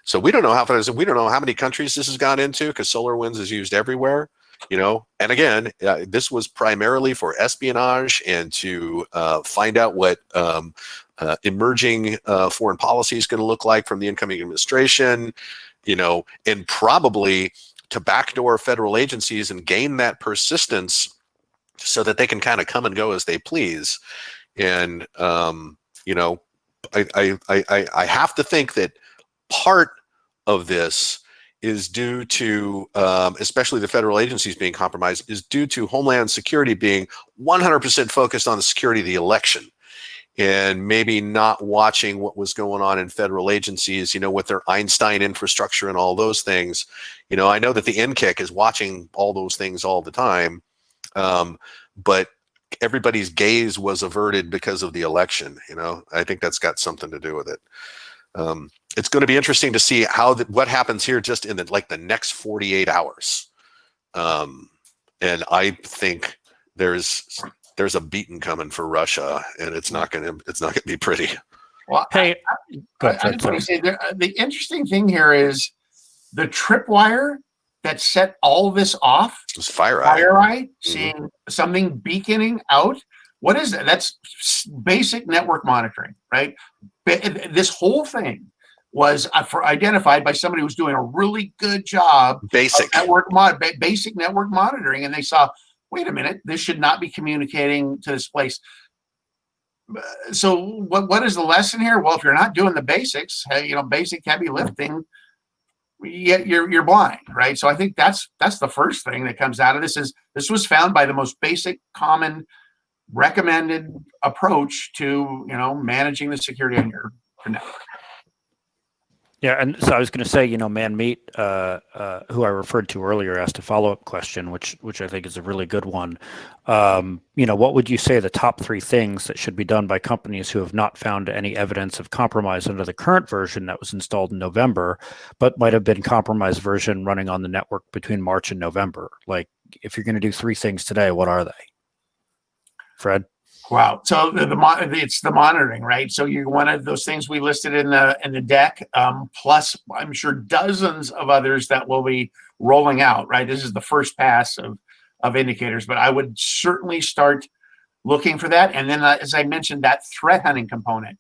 [SPEAKER 1] So we don't know how many countries this has gone into, because SolarWinds is used everywhere. And again, this was primarily for espionage and to find out what emerging foreign policy is going to look like from the incoming administration, and probably to backdoor federal agencies and gain that persistence so that they can kind of come and go as they please. And, I have to think that part of this is due to, especially the federal agencies being compromised, is due to Homeland Security being 100% focused on the security of the election, and maybe not watching what was going on in federal agencies, with their Einstein infrastructure and all those things. I know that the NCIC is watching all those things all the time, but everybody's gaze was averted because of the election. I think that's got something to do with it. It's going to be interesting to see what happens here just in the next 48 hours. And I think there's a beating coming for Russia, and it's not going to be pretty.
[SPEAKER 3] Well,
[SPEAKER 2] Hey, go
[SPEAKER 3] I
[SPEAKER 2] ahead,
[SPEAKER 3] just want to say the interesting thing here is the tripwire that set all this off.
[SPEAKER 1] It was FireEye.
[SPEAKER 3] Seeing something beaconing out. What is that? That's basic network monitoring, right? This whole thing was identified by somebody who was doing a really good job.
[SPEAKER 1] Basic
[SPEAKER 3] network monitoring, and they saw, wait a minute, this should not be communicating to this place. So what is the lesson here? Well, if you're not doing the basics, basic heavy lifting, yet you're blind, right? So I think that's the first thing that comes out of this. Is this was found by the most basic, common, recommended approach to managing the security on your network.
[SPEAKER 2] Yeah, and so I was going to say, Manmeet, who I referred to earlier, asked a follow-up question, which I think is a really good one. What would you say the top 3 things that should be done by companies who have not found any evidence of compromise under the current version that was installed in November, but might have been compromised version running on the network between March and November? Like, if you're going to do 3 things today, what are they? Fred?
[SPEAKER 3] Wow. So it's the monitoring, right? So you one of those things we listed in the deck, plus I'm sure dozens of others that will be rolling out, right? This is the first pass of indicators, but I would certainly start looking for that. And then, as I mentioned, that threat hunting component.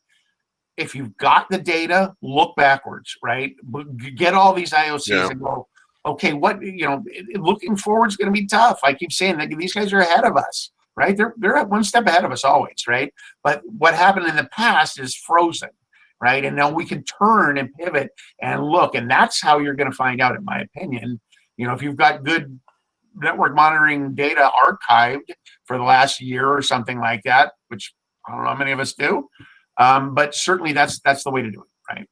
[SPEAKER 3] If you've got the data, look backwards, right? Get all these IOCs and go, okay, looking forward is going to be tough. I keep saying that these guys are ahead of us. Right? They're one step ahead of us always, right? But what happened in the past is frozen, right? And now we can turn and pivot and look, and that's how you're going to find out, in my opinion. If you've got good network monitoring data archived for the last year or something like that, which I don't know how many of us do, but certainly that's the way to do it, right?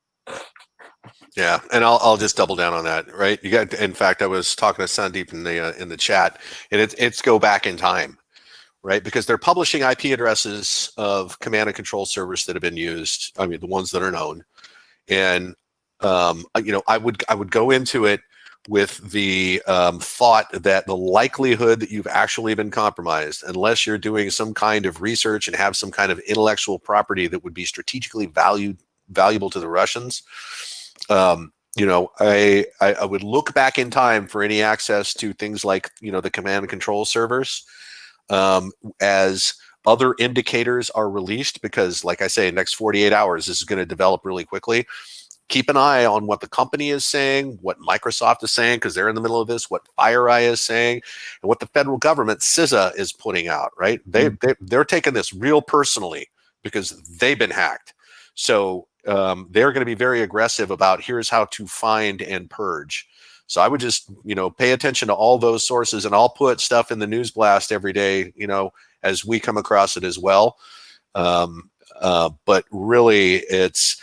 [SPEAKER 1] Yeah, and I'll just double down on that, right? In fact, I was talking to Sandeep in the chat, and it's go back in time. Right, because they're publishing IP addresses of command and control servers that have been used. I mean, the ones that are known, And I would go into it with the thought that the likelihood that you've actually been compromised, unless you're doing some kind of research and have some kind of intellectual property that would be strategically valuable to the Russians, I would look back in time for any access to things like the command and control servers as other indicators are released, because like I say, next 48 hours, this is going to develop really quickly. Keep an eye on what the company is saying, what Microsoft is saying, because they're in the middle of this, what FireEye is saying, and what the federal government, CISA, is putting out, right? They're taking this real personally because they've been hacked. So they're going to be very aggressive about here's how to find and purge. So I would just, pay attention to all those sources, and I'll put stuff in the news blast every day, as we come across it as well. But really, it's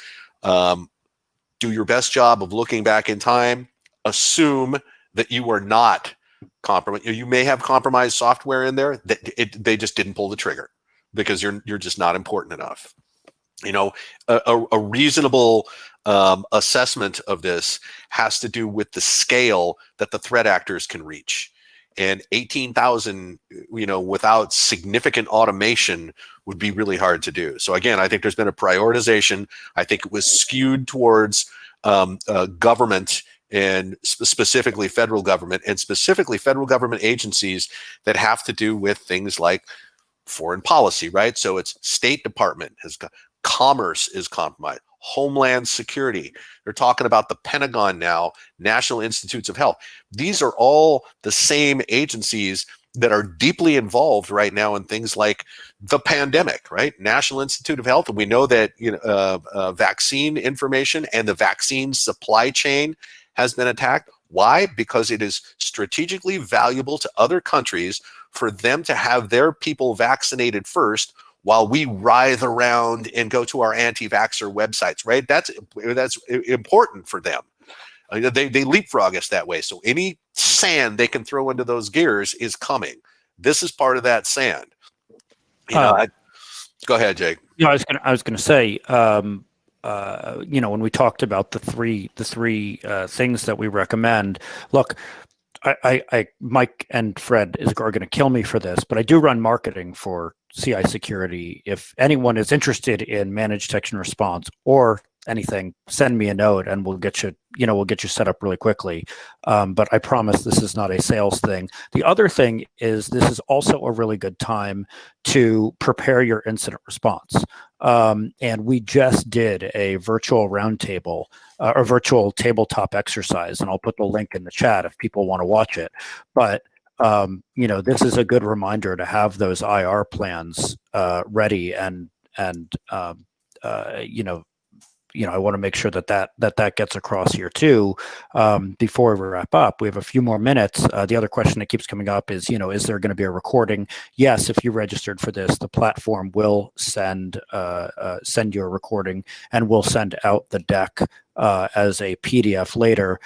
[SPEAKER 1] do your best job of looking back in time. Assume that you are not compromised. You may have compromised software in there that they just didn't pull the trigger because you're just not important enough. A reasonable assessment of this has to do with the scale that the threat actors can reach. And 18,000, without significant automation would be really hard to do. So again, I think there's been a prioritization. I think it was skewed towards government, and specifically federal government, and specifically federal government agencies that have to do with things like foreign policy, right? So it's State Department has got, Commerce is compromised, Homeland Security. They're talking about the Pentagon now, National Institutes of Health. These are all the same agencies that are deeply involved right now in things like the pandemic, right? National Institute of Health, and we know that vaccine information and the vaccine supply chain has been attacked. Why? Because it is strategically valuable to other countries for them to have their people vaccinated first, while we writhe around and go to our anti-vaxxer websites, right? That's important for them. They leapfrog us that way. So any sand they can throw into those gears is coming. This is part of that sand. Go ahead, Jake.
[SPEAKER 2] I was gonna say, when we talked about the three things that we recommend, look, I Mike and Fred are going to kill me for this, but I do run marketing for CI Security. If anyone is interested in managed detection response or anything, send me a note and we'll get you set up really quickly. But I promise this is not a sales thing. The other thing is this is also a really good time to prepare your incident response. And we just did a virtual roundtable or virtual tabletop exercise, and I'll put the link in the chat if people want to watch it. But this is a good reminder to have those IR plans ready, and I want to make sure that gets across here too. Before we wrap up, we have a few more minutes. The other question that keeps coming up is, is there going to be a recording? Yes, if you registered for this, the platform will send you a recording, and we'll send out the deck as a PDF later.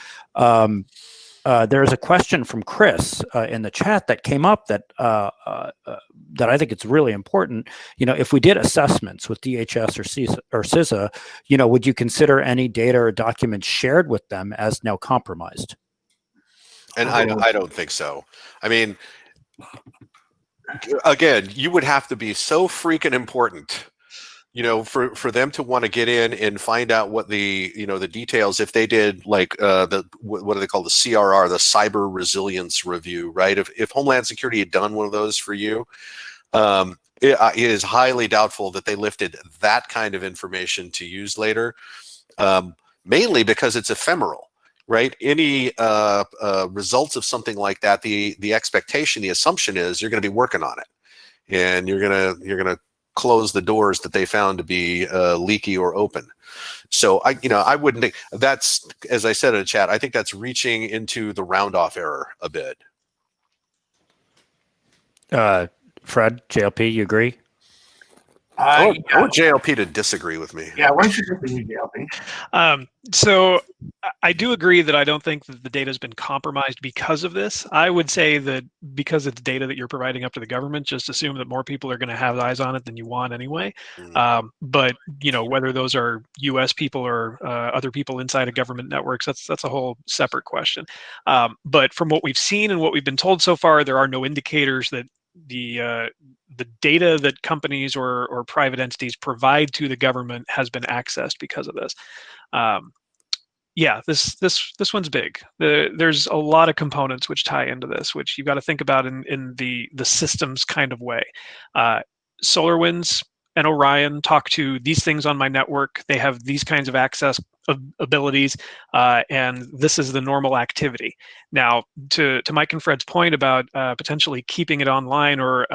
[SPEAKER 2] There's a question from Chris in the chat that came up that I think it's really important. If we did assessments with DHS or CISA, would you consider any data or documents shared with them as now compromised?
[SPEAKER 1] And I don't think so. I mean, again, you would have to be so freaking important, for them to want to get in and find out what the details, if they did like what do they call the CRR, the Cyber Resilience Review, right? If Homeland Security had done one of those for you, it is highly doubtful that they lifted that kind of information to use later, mainly because it's ephemeral, right? Any results of something like that, the expectation, the assumption is you're going to be working on it, and you're gonna close the doors that they found to be leaky or open. So I wouldn't think that's, as I said in the chat, I think that's reaching into the round off error a bit.
[SPEAKER 2] Fred, JLP, you agree?
[SPEAKER 1] I want JLP to disagree with me.
[SPEAKER 3] Yeah, why don't you disagree, JLP?
[SPEAKER 4] So I do agree that I don't think that the data has been compromised because of this. I would say that because it's data that you're providing up to the government, just assume that more people are going to have eyes on it than you want anyway. But whether those are U.S. people or other people inside of government networks, that's a whole separate question. But from what we've seen and what we've been told so far, there are no indicators that the data that companies or private entities provide to the government has been accessed because of this. Yeah, this one's big. There's a lot of components which tie into this, which you've got to think about in the systems kind of way. SolarWinds and Orion talk to these things on my network. They have these kinds of access abilities, and this is the normal activity. Now, to Mike and Fred's point about potentially keeping it online or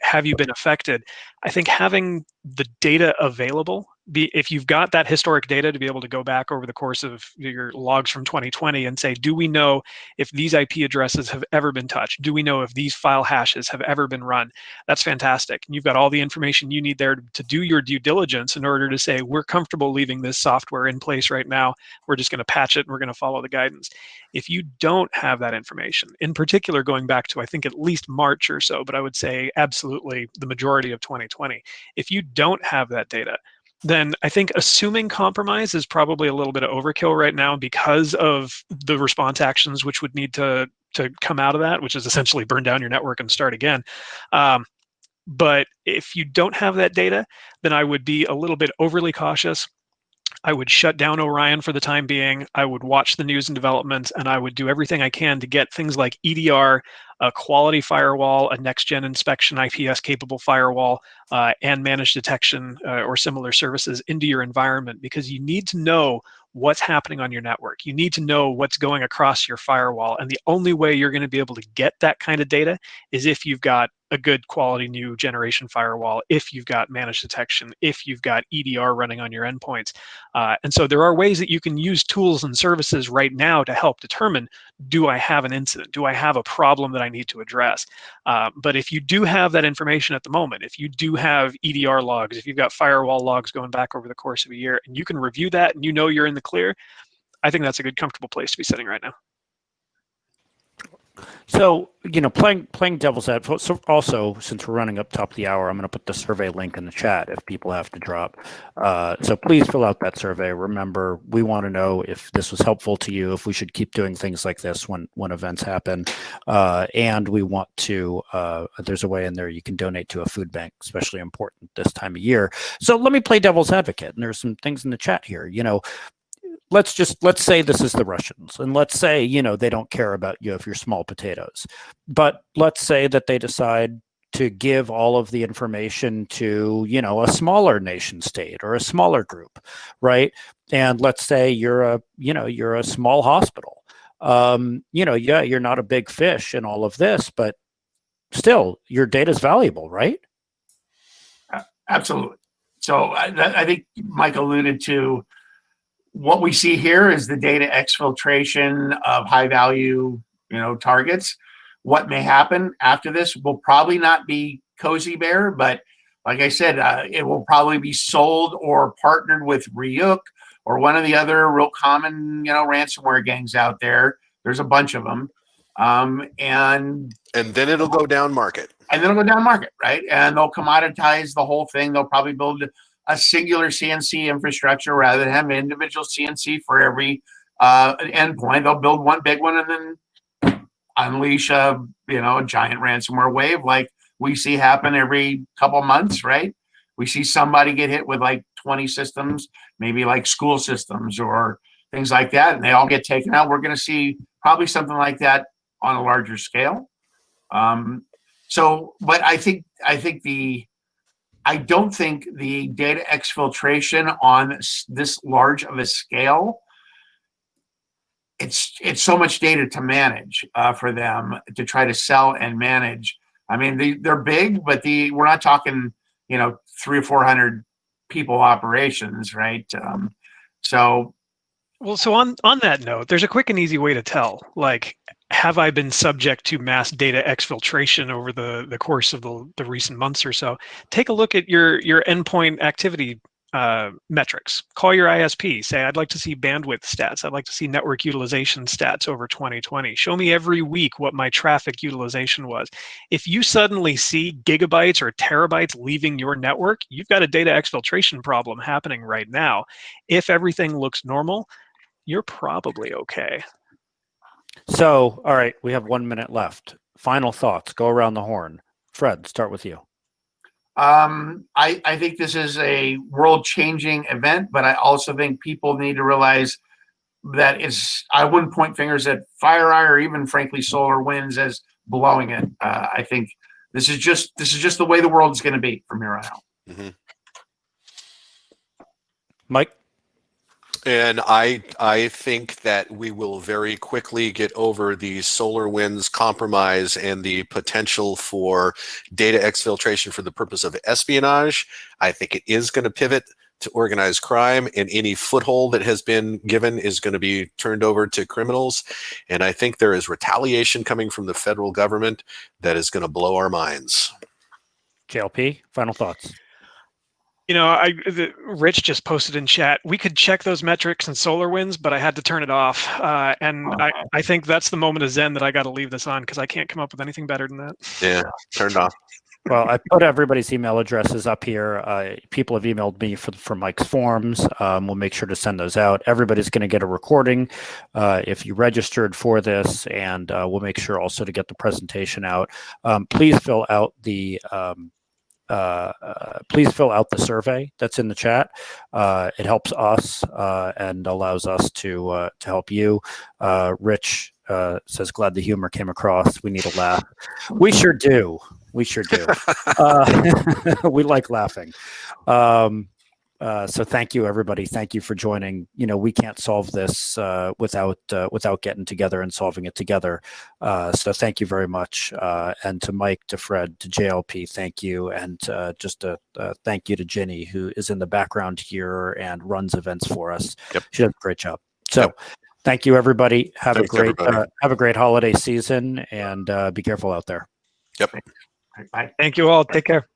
[SPEAKER 4] have you been affected, I think having the data available, if you've got that historic data to be able to go back over the course of your logs from 2020 and say, do we know if these IP addresses have ever been touched? Do we know if these file hashes have ever been run? That's fantastic. And you've got all the information you need there to do your due diligence in order to say, we're comfortable leaving this software in place right now. We're just going to patch it and we're going to follow the guidance. If you don't have that information, in particular, going back to, I think, at least March or so, but I would say absolutely the majority of 2020, if you don't have that data, then I think assuming compromise is probably a little bit of overkill right now because of the response actions which would need to come out of that, which is essentially burn down your network and start again. But if you don't have that data, then I would be a little bit overly cautious. I would shut down Orion for the time being. I would watch the news and developments, and I would do everything I can to get things like EDR, a quality firewall, a next-gen inspection IPS-capable firewall, and managed detection or similar services into your environment, because you need to know what's happening on your network. You need to know what's going across your firewall, and the only way you're going to be able to get that kind of data is if you've got a good quality new generation firewall, if you've got managed detection, if you've got EDR running on your endpoints. And so there are ways that you can use tools and services right now to help determine, do I have an incident? Do I have a problem that I need to address? But if you do have that information at the moment, if you do have EDR logs, if you've got firewall logs going back over the course of a year, and you can review that and you know you're in the clear, I think that's a good, comfortable place to be sitting right now.
[SPEAKER 2] So, playing devil's advocate. So also, since we're running up top of the hour, I'm going to put the survey link in the chat if people have to drop. So please fill out that survey. Remember, we want to know if this was helpful to you, if we should keep doing things like this when events happen. And we want to, there's a way in there you can donate to a food bank, especially important this time of year. So let me play devil's advocate. And there's some things in the chat here. Let's say this is the Russians, and let's say, they don't care about you if you're small potatoes, but let's say that they decide to give all of the information to, a smaller nation state or a smaller group, right? And let's say you're a small hospital. Yeah, you're not a big fish in all of this, but still your data is valuable, right?
[SPEAKER 3] Absolutely. So I think Mike alluded to what we see here is the data exfiltration of high value, targets. What may happen after this will probably not be Cozy Bear, but like I said, it will probably be sold or partnered with Ryuk or one of the other real common, ransomware gangs out there. There's a bunch of them. And
[SPEAKER 1] then it'll go down market.
[SPEAKER 3] And then it'll go down market, right? And they'll commoditize the whole thing. They'll probably build a singular CNC infrastructure rather than have an individual CNC for every endpoint. They'll build one big one and then unleash a giant ransomware wave like we see happen every couple months, right? We see somebody get hit with like 20 systems, maybe like school systems or things like that, and they all get taken out. We're going to see probably something like that on a larger scale. But I don't think the data exfiltration on this large of a scale, it's so much data to manage for them to try to sell and manage. I mean, they're big, but we're not talking, 300 or 400 people operations, right? So
[SPEAKER 4] on that note, there's a quick and easy way to tell, like, have I been subject to mass data exfiltration over the course of the recent months or so? Take a look at your endpoint activity metrics. Call your ISP. Say, I'd like to see bandwidth stats. I'd like to see network utilization stats over 2020. Show me every week what my traffic utilization was. If you suddenly see gigabytes or terabytes leaving your network, you've got a data exfiltration problem happening right now. If everything looks normal, you're probably okay.
[SPEAKER 2] So, all right, we have 1 minute left. Final thoughts. Go around the horn. Fred, start with you.
[SPEAKER 3] I think this is a world-changing event, but I also think people need to realize that I wouldn't point fingers at FireEye or even, frankly, SolarWinds as blowing it. I think this is just the way the world is going to be from here on out.
[SPEAKER 1] Mm-hmm.
[SPEAKER 2] Mike?
[SPEAKER 1] And I think that we will very quickly get over the SolarWinds compromise and the potential for data exfiltration for the purpose of espionage. I think it is going to pivot to organized crime, and any foothold that has been given is going to be turned over to criminals. And I think there is retaliation coming from the federal government that is going to blow our minds.
[SPEAKER 2] JLP, final thoughts.
[SPEAKER 4] You know, Rich just posted in chat, we could check those metrics in SolarWinds, but I had to turn it off. And I think that's the moment of Zen that I got to leave this on because I can't come up with anything better than that.
[SPEAKER 1] Yeah, turned off.
[SPEAKER 2] Well, I put everybody's email addresses up here. People have emailed me for Mike's forms. We'll make sure to send those out. Everybody's going to get a recording if you registered for this, and we'll make sure also to get the presentation out. Please fill out the survey that's in the chat. It helps us and allows us to help you. Rich says, glad the humor came across. We need a laugh. We sure do. We sure do. We like laughing. So thank you, everybody. Thank you for joining. You know, we can't solve this without getting together and solving it together. So thank you very much. And to Mike, to Fred, to JLP, thank you. And just a thank you to Ginny, who is in the background here and runs events for us.
[SPEAKER 1] Yep.
[SPEAKER 2] She does a great job. So thank you, everybody. Have
[SPEAKER 1] Thanks,
[SPEAKER 2] a great holiday season, and be careful out there.
[SPEAKER 1] Yep.
[SPEAKER 3] Bye.
[SPEAKER 4] Thank you all. Take care.